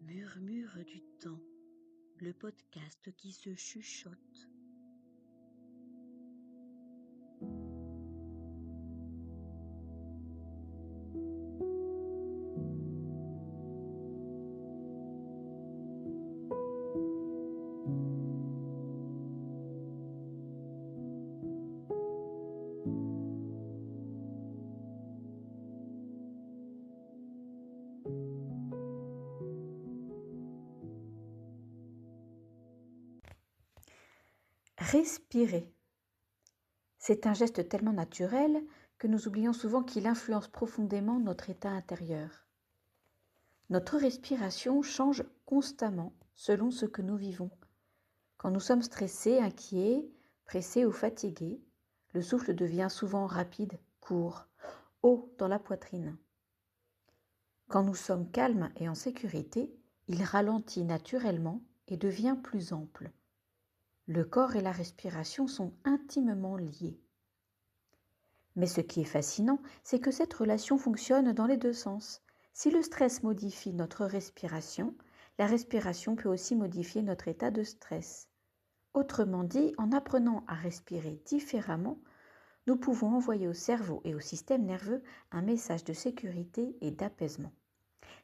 Murmure du temps, le podcast qui se chuchote. Respirer. C'est un geste tellement naturel que nous oublions souvent qu'il influence profondément notre état intérieur. Notre respiration change constamment selon ce que nous vivons. Quand nous sommes stressés, inquiets, pressés ou fatigués, le souffle devient souvent rapide, court, haut dans la poitrine. Quand nous sommes calmes et en sécurité, il ralentit naturellement et devient plus ample. Le corps et la respiration sont intimement liés. Mais ce qui est fascinant, c'est que cette relation fonctionne dans les deux sens. Si le stress modifie notre respiration, la respiration peut aussi modifier notre état de stress. Autrement dit, en apprenant à respirer différemment, nous pouvons envoyer au cerveau et au système nerveux un message de sécurité et d'apaisement.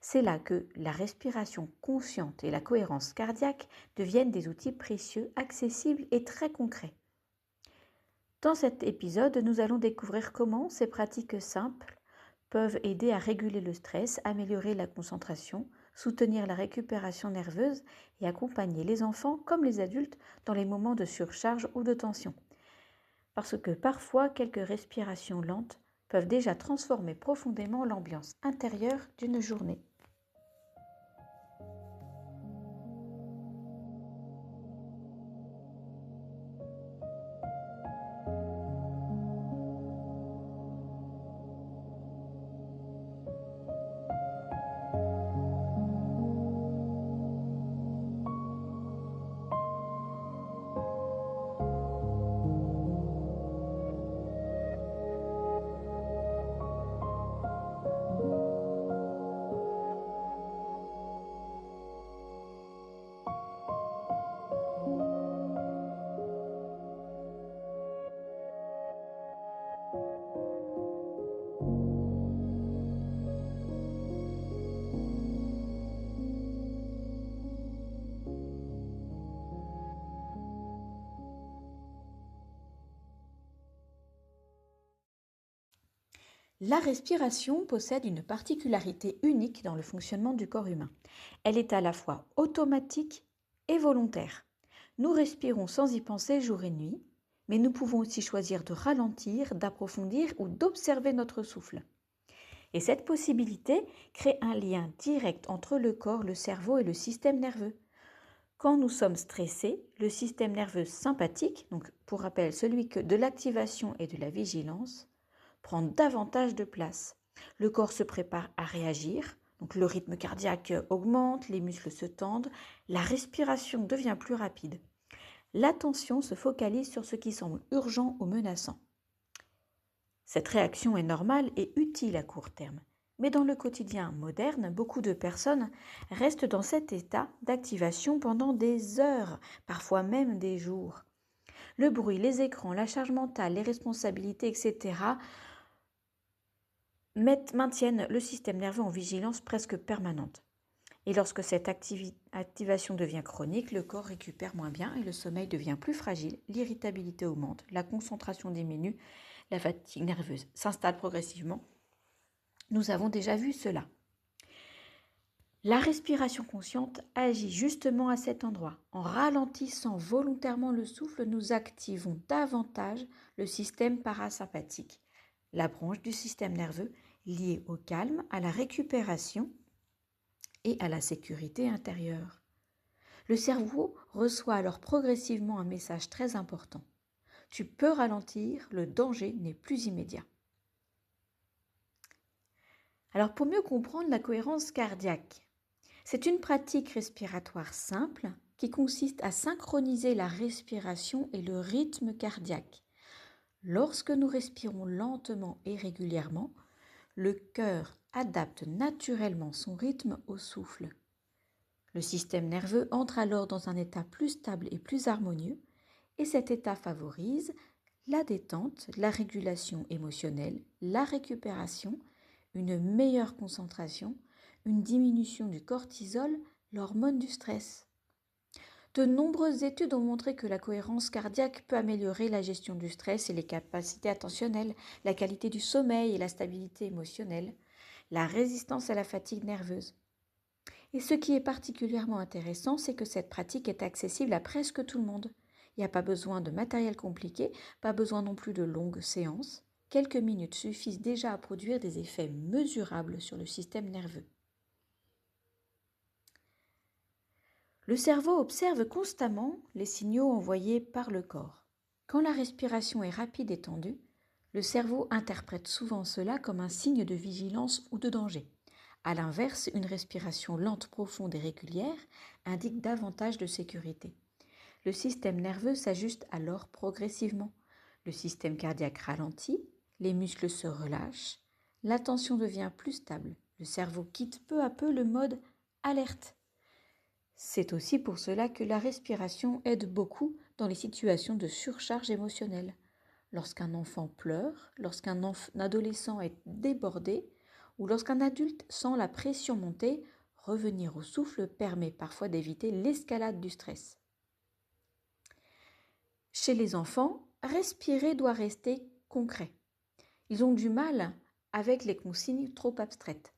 C'est là que la respiration consciente et la cohérence cardiaque deviennent des outils précieux, accessibles et très concrets. Dans cet épisode, nous allons découvrir comment ces pratiques simples peuvent aider à réguler le stress, améliorer la concentration, soutenir la récupération nerveuse et accompagner les enfants comme les adultes dans les moments de surcharge ou de tension. Parce que parfois, quelques respirations lentes peuvent déjà transformer profondément l'ambiance intérieure d'une journée. La respiration possède une particularité unique dans le fonctionnement du corps humain. Elle est à la fois automatique et volontaire. Nous respirons sans y penser jour et nuit, mais nous pouvons aussi choisir de ralentir, d'approfondir ou d'observer notre souffle. Et cette possibilité crée un lien direct entre le corps, le cerveau et le système nerveux. Quand nous sommes stressés, le système nerveux sympathique, donc pour rappel celui de l'activation et de la vigilance, prend davantage de place. Le corps se prépare à réagir, donc le rythme cardiaque augmente, les muscles se tendent, la respiration devient plus rapide. L'attention se focalise sur ce qui semble urgent ou menaçant. Cette réaction est normale et utile à court terme. Mais dans le quotidien moderne, beaucoup de personnes restent dans cet état d'activation pendant des heures, parfois même des jours. Le bruit, les écrans, la charge mentale, les responsabilités, etc. maintiennent le système nerveux en vigilance presque permanente. Et lorsque cette activation devient chronique, le corps récupère moins bien et le sommeil devient plus fragile, l'irritabilité augmente, la concentration diminue, la fatigue nerveuse s'installe progressivement. Nous avons déjà vu cela. La respiration consciente agit justement à cet endroit. En ralentissant volontairement le souffle, nous activons davantage le système parasympathique, la branche du système nerveux liée au calme, à la récupération et à la sécurité intérieure. Le cerveau reçoit alors progressivement un message très important. Tu peux ralentir, le danger n'est plus immédiat. Alors pour mieux comprendre la cohérence cardiaque, c'est une pratique respiratoire simple qui consiste à synchroniser la respiration et le rythme cardiaque. Lorsque nous respirons lentement et régulièrement, le cœur adapte naturellement son rythme au souffle. Le système nerveux entre alors dans un état plus stable et plus harmonieux, et cet état favorise la détente, la régulation émotionnelle, la récupération, une meilleure concentration, une diminution du cortisol, l'hormone du stress. De nombreuses études ont montré que la cohérence cardiaque peut améliorer la gestion du stress et les capacités attentionnelles, la qualité du sommeil et la stabilité émotionnelle, la résistance à la fatigue nerveuse. Et ce qui est particulièrement intéressant, c'est que cette pratique est accessible à presque tout le monde. Il n'y a pas besoin de matériel compliqué, pas besoin non plus de longues séances. Quelques minutes suffisent déjà à produire des effets mesurables sur le système nerveux. Le cerveau observe constamment les signaux envoyés par le corps. Quand la respiration est rapide et tendue, le cerveau interprète souvent cela comme un signe de vigilance ou de danger. A l'inverse, une respiration lente, profonde et régulière indique davantage de sécurité. Le système nerveux s'ajuste alors progressivement. Le système cardiaque ralentit, les muscles se relâchent, la tension devient plus stable. Le cerveau quitte peu à peu le mode alerte. C'est aussi pour cela que la respiration aide beaucoup dans les situations de surcharge émotionnelle. Lorsqu'un enfant pleure, lorsqu'un adolescent est débordé ou lorsqu'un adulte sent la pression monter, revenir au souffle permet parfois d'éviter l'escalade du stress. Chez les enfants, respirer doit rester concret. Ils ont du mal avec les consignes trop abstraites.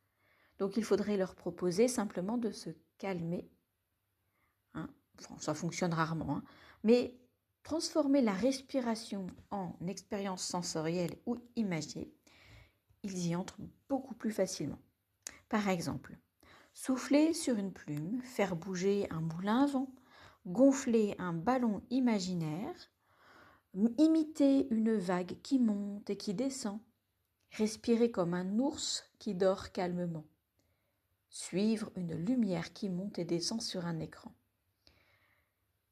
Donc il faudrait leur proposer simplement de se calmer. Ça fonctionne rarement, mais transformer la respiration en expérience sensorielle ou imagée, ils y entrent beaucoup plus facilement. Par exemple, souffler sur une plume, faire bouger un moulin à vent, gonfler un ballon imaginaire, imiter une vague qui monte et qui descend, respirer comme un ours qui dort calmement, suivre une lumière qui monte et descend sur un écran.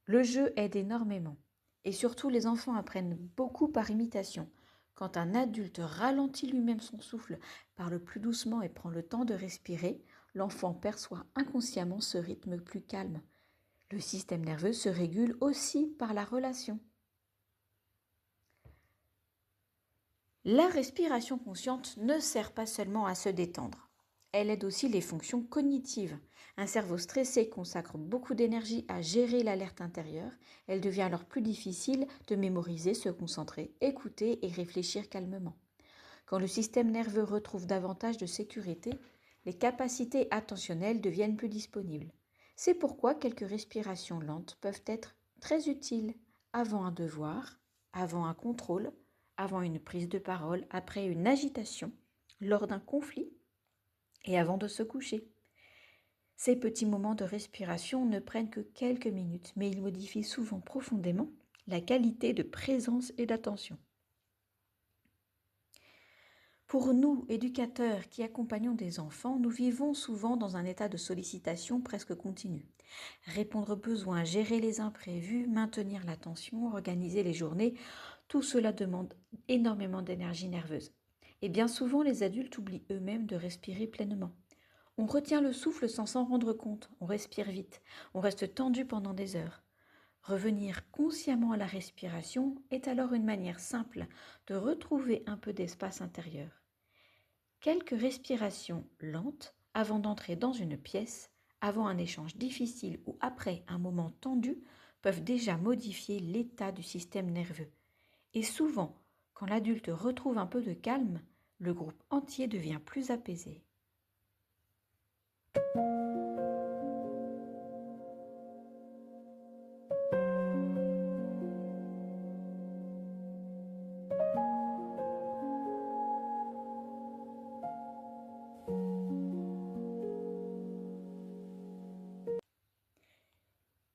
Le jeu aide énormément et surtout les enfants apprennent beaucoup par imitation. Quand un adulte ralentit lui-même son souffle, parle plus doucement et prend le temps de respirer, l'enfant perçoit inconsciemment ce rythme plus calme. Le système nerveux se régule aussi par la relation. La respiration consciente ne sert pas seulement à se détendre. Elle aide aussi les fonctions cognitives. Un cerveau stressé consacre beaucoup d'énergie à gérer l'alerte intérieure. Elle devient alors plus difficile de mémoriser, se concentrer, écouter et réfléchir calmement. Quand le système nerveux retrouve davantage de sécurité, les capacités attentionnelles deviennent plus disponibles. C'est pourquoi quelques respirations lentes peuvent être très utiles avant un devoir, avant un contrôle, avant une prise de parole, après une agitation, lors d'un conflit et avant de se coucher. Ces petits moments de respiration ne prennent que quelques minutes, mais ils modifient souvent profondément la qualité de présence et d'attention. Pour nous, éducateurs qui accompagnons des enfants, nous vivons souvent dans un état de sollicitation presque continue. Répondre aux besoins, gérer les imprévus, maintenir l'attention, organiser les journées, tout cela demande énormément d'énergie nerveuse. Et bien souvent, les adultes oublient eux-mêmes de respirer pleinement. On retient le souffle sans s'en rendre compte, on respire vite, on reste tendu pendant des heures. Revenir consciemment à la respiration est alors une manière simple de retrouver un peu d'espace intérieur. Quelques respirations lentes avant d'entrer dans une pièce, avant un échange difficile ou après un moment tendu peuvent déjà modifier l'état du système nerveux. Et souvent, quand l'adulte retrouve un peu de calme, le groupe entier devient plus apaisé.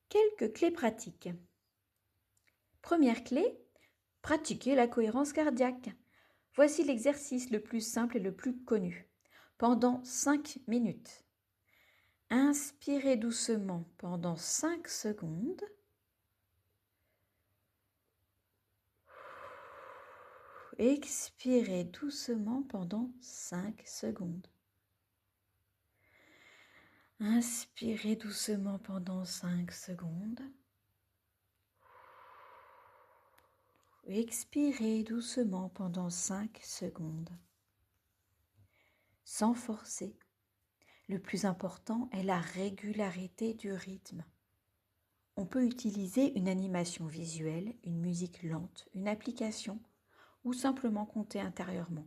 Quelques clés pratiques. Première clé, pratiquer la cohérence cardiaque. Voici l'exercice le plus simple et le plus connu. Pendant 5 minutes. Inspirez doucement pendant 5 secondes. Expirez doucement pendant 5 secondes. Inspirez doucement pendant 5 secondes. Expirez doucement pendant 5 secondes. Sans forcer. Le plus important est la régularité du rythme. On peut utiliser une animation visuelle, une musique lente, une application ou simplement compter intérieurement.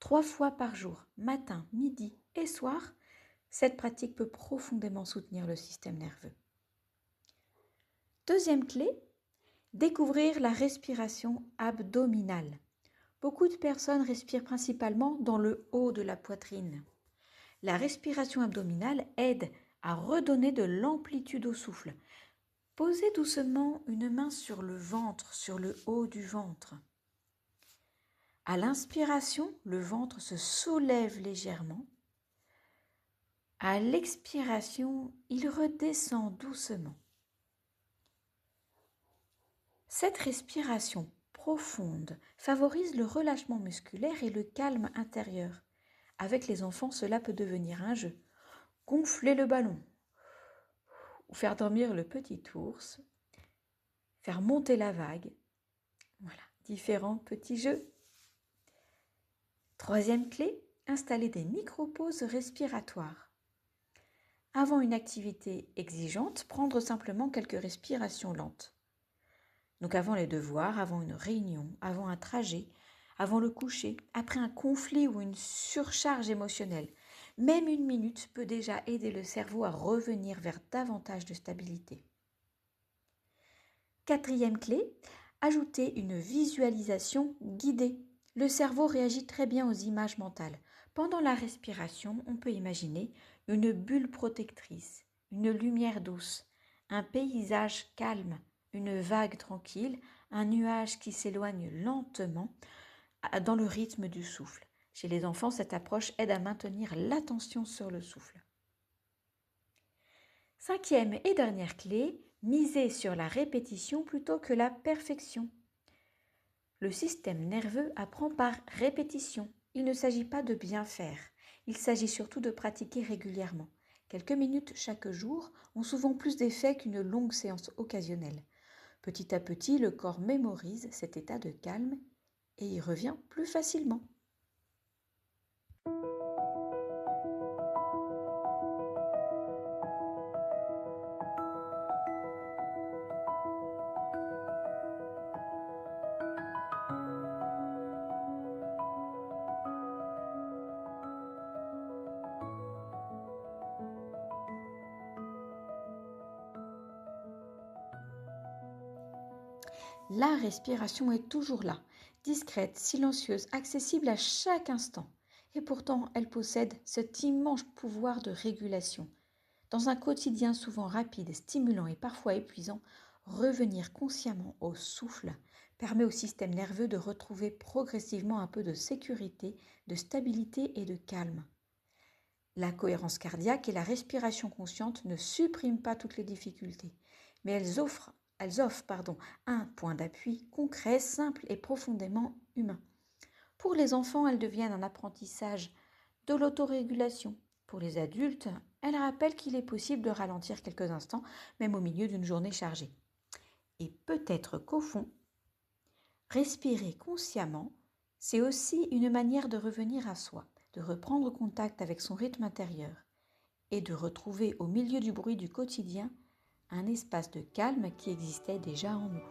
3 fois par jour, matin, midi et soir, cette pratique peut profondément soutenir le système nerveux. Deuxième clé, découvrir la respiration abdominale. Beaucoup de personnes respirent principalement dans le haut de la poitrine. La respiration abdominale aide à redonner de l'amplitude au souffle. Posez doucement une main sur le ventre, sur le haut du ventre. À l'inspiration, le ventre se soulève légèrement. À l'expiration, il redescend doucement. Cette respiration profonde favorise le relâchement musculaire et le calme intérieur. Avec les enfants, cela peut devenir un jeu. Gonfler le ballon, ou faire dormir le petit ours, faire monter la vague. Voilà, différents petits jeux. Troisième clé, installer des micro-pauses respiratoires. Avant une activité exigeante, prendre simplement quelques respirations lentes. Donc avant les devoirs, avant une réunion, avant un trajet, avant le coucher, après un conflit ou une surcharge émotionnelle. Même 1 minute peut déjà aider le cerveau à revenir vers davantage de stabilité. Quatrième clé, ajouter une visualisation guidée. Le cerveau réagit très bien aux images mentales. Pendant la respiration, on peut imaginer une bulle protectrice, une lumière douce, un paysage calme, une vague tranquille, un nuage qui s'éloigne lentement dans le rythme du souffle. Chez les enfants, cette approche aide à maintenir l'attention sur le souffle. Cinquième et dernière clé, miser sur la répétition plutôt que la perfection. Le système nerveux apprend par répétition. Il ne s'agit pas de bien faire, il s'agit surtout de pratiquer régulièrement. Quelques minutes chaque jour ont souvent plus d'effet qu'une longue séance occasionnelle. Petit à petit, le corps mémorise cet état de calme et y revient plus facilement. La respiration est toujours là, discrète, silencieuse, accessible à chaque instant. Et pourtant, elle possède cet immense pouvoir de régulation. Dans un quotidien souvent rapide, stimulant et parfois épuisant, revenir consciemment au souffle permet au système nerveux de retrouver progressivement un peu de sécurité, de stabilité et de calme. La cohérence cardiaque et la respiration consciente ne suppriment pas toutes les difficultés, mais elles offrent un point d'appui concret, simple et profondément humain. Pour les enfants, elles deviennent un apprentissage de l'autorégulation. Pour les adultes, elles rappellent qu'il est possible de ralentir quelques instants, même au milieu d'une journée chargée. Et peut-être qu'au fond, respirer consciemment, c'est aussi une manière de revenir à soi, de reprendre contact avec son rythme intérieur et de retrouver au milieu du bruit du quotidien un espace de calme qui existait déjà en nous.